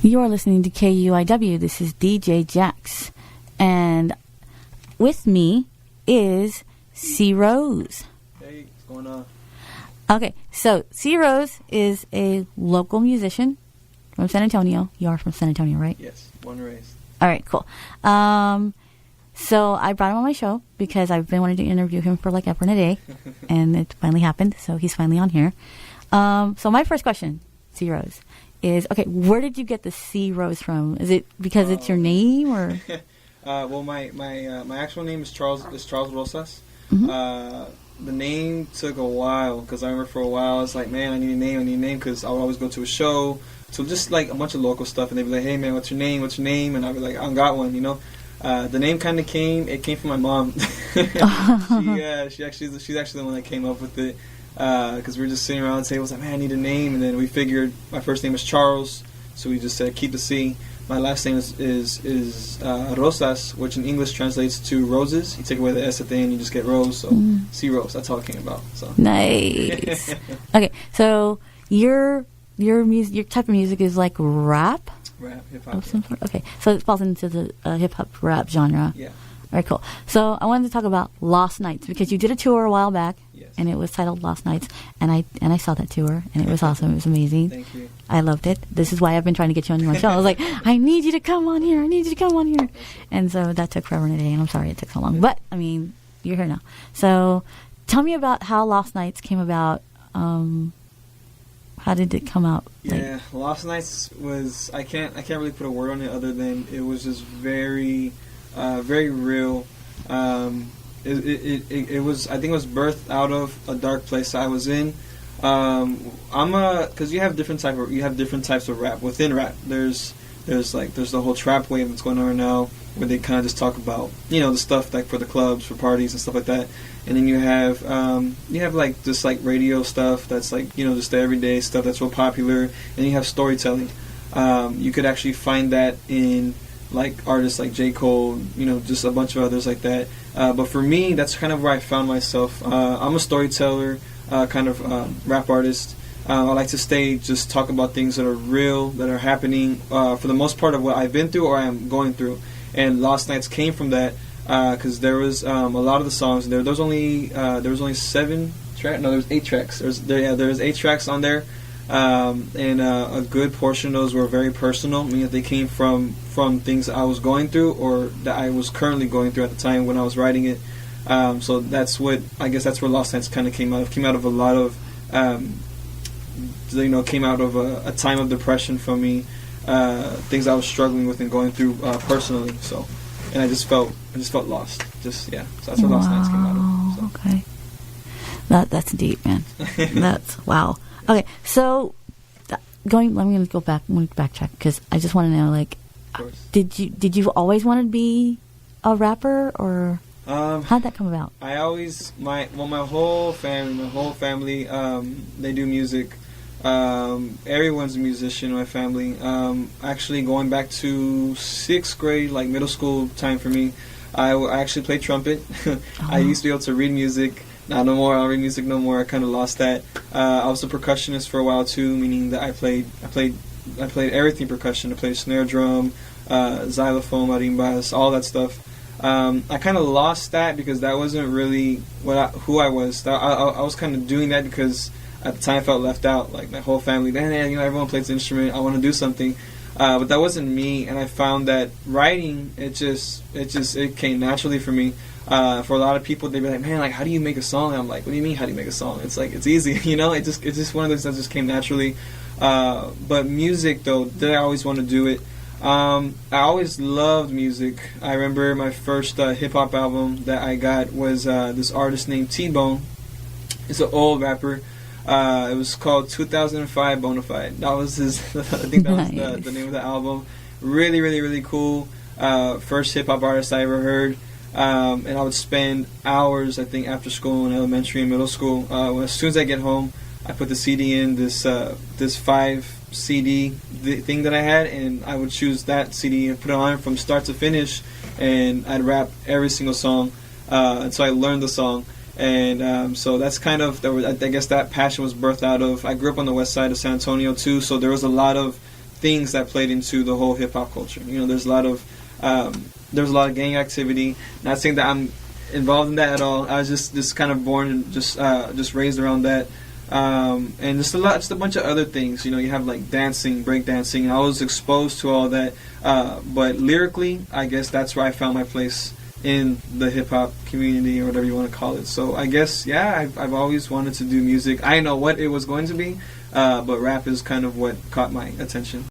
You are listening to KUIW. This is DJ Jax. And with me is C. Rose. Hey, what's going on? Okay, so C. Rose is a local musician from San Antonio. You are from San Antonio, right? Yes, born and raised. All right, cool. So I brought him on my show because I've been wanting to interview him for like ever and a day, and it finally happened, so he's finally on here. So my first question, C. Rose, is, okay, where did you get the C. Rose from? Is it because it's your name, or? Well, my actual name is Charles Rosas. Mm-hmm. The name took a while because I remember for a while I was like, man, I need a name because I would always go to a show, to just like a bunch of local stuff, and they'd be like, hey man, what's your name? And I'd be like, I don't got one, you know. The name kind of came from my mom. She's actually the one that came up with it, because we were just sitting around the table, was like, man, I need a name, and then we figured my first name is Charles, so we just said keep the C. My last name is Rosas, which in English translates to roses. You take away the S at the end, you just get Rose. So C. Rose, that's all it came about. So nice. Okay, so your music, your type of music is like rap. Rap, hip hop. Okay, so it falls into the hip hop rap genre. Yeah. All right, cool. So I wanted to talk about Lost Nights because you did a tour a while back, yes, and it was titled Lost Nights, and I saw that tour, and it was awesome. It was amazing. Thank you. I loved it. This is why I've been trying to get you on my show. I was like, I need you to come on here. And so that took forever and a day, and I'm sorry it took so long. But I mean, you're here now. So tell me about how Lost Nights came about. How did it come out? Yeah, Lost Nights was, I can't really put a word on it other than it was just very real. It was, I think it was birthed out of a dark place I was in. Because you have different types of rap. Within rap, there's the whole trap wave that's going on now, where they kind of just talk about, you know, the stuff like for the clubs, for parties and stuff like that. And then you have like just like radio stuff that's like, you know, just the everyday stuff that's real popular. And you have storytelling. You could actually find that in like artists like J. Cole, you know, just a bunch of others like that. But for me, that's kind of where I found myself. I'm a storyteller, kind of rap artist. I like to just talk about things that are real, that are happening, for the most part of what I've been through or I'm going through. And Lost Nights came from that, because there was a lot of the songs. There was only 7 tracks. No, there was 8 tracks. There was 8 tracks on there, and a good portion of those were very personal, meaning that they came from things that I was going through or that I was currently going through at the time when I was writing it. So that's where Lost Nights kind of came out of. Came out of a lot of, came out of a time of depression for me, things I was struggling with and going through personally. So, and I just felt lost. So that's where Lost Nights came out of. So. Okay, that's deep, man. That's wow. Okay, so I'm going to go back. I'm going to backtrack because I just want to know, like, did you always want to be a rapper, or how'd that come about? I always my whole family they do music. Everyone's a musician in my family. Actually, going back to 6th grade, like middle school time for me, I actually played trumpet. I used to be able to read music. Not no more. I don't read music no more. I kind of lost that. I was a percussionist for a while too, meaning that I played everything percussion. I played snare drum, xylophone, marimbas, all that stuff. I kind of lost that because that wasn't really who I was. I was kind of doing that because at the time I felt left out. Like my whole family, man, you know, everyone plays an instrument. I want to do something, but that wasn't me. And I found that writing, it came naturally for me. For a lot of people, they'd be like, man, like, how do you make a song? And I'm like, what do you mean, how do you make a song? It's like, it's easy, you know? It's just one of those that just came naturally. But music, though, did I always want to do it? I always loved music. I remember my first hip-hop album that I got was this artist named T-Bone. He's an old rapper. It was called 2005 Bonafide. That was his, I think that was the name of the album. Really, really, really cool. First hip-hop artist I ever heard. And I would spend hours, I think, after school in elementary and middle school. As soon as I get home, I put the CD in, this 5 CD thing that I had, and I would choose that CD and put it on from start to finish, and I'd rap every single song, and so I learned the song. And so that's kind of, I guess that passion was birthed out of, I grew up on the west side of San Antonio too, so there was a lot of things that played into the whole hip hop culture. You know, there's a lot of gang activity. Not saying that I'm involved in that at all. I was just kind of born and just raised around that. And just a bunch of other things. You know, you have like dancing, break dancing. I was exposed to all that. But lyrically, I guess that's where I found my place in the hip hop community, or whatever you want to call it. So I guess, yeah, I've always wanted to do music. I didn't know what it was going to be, but rap is kind of what caught my attention.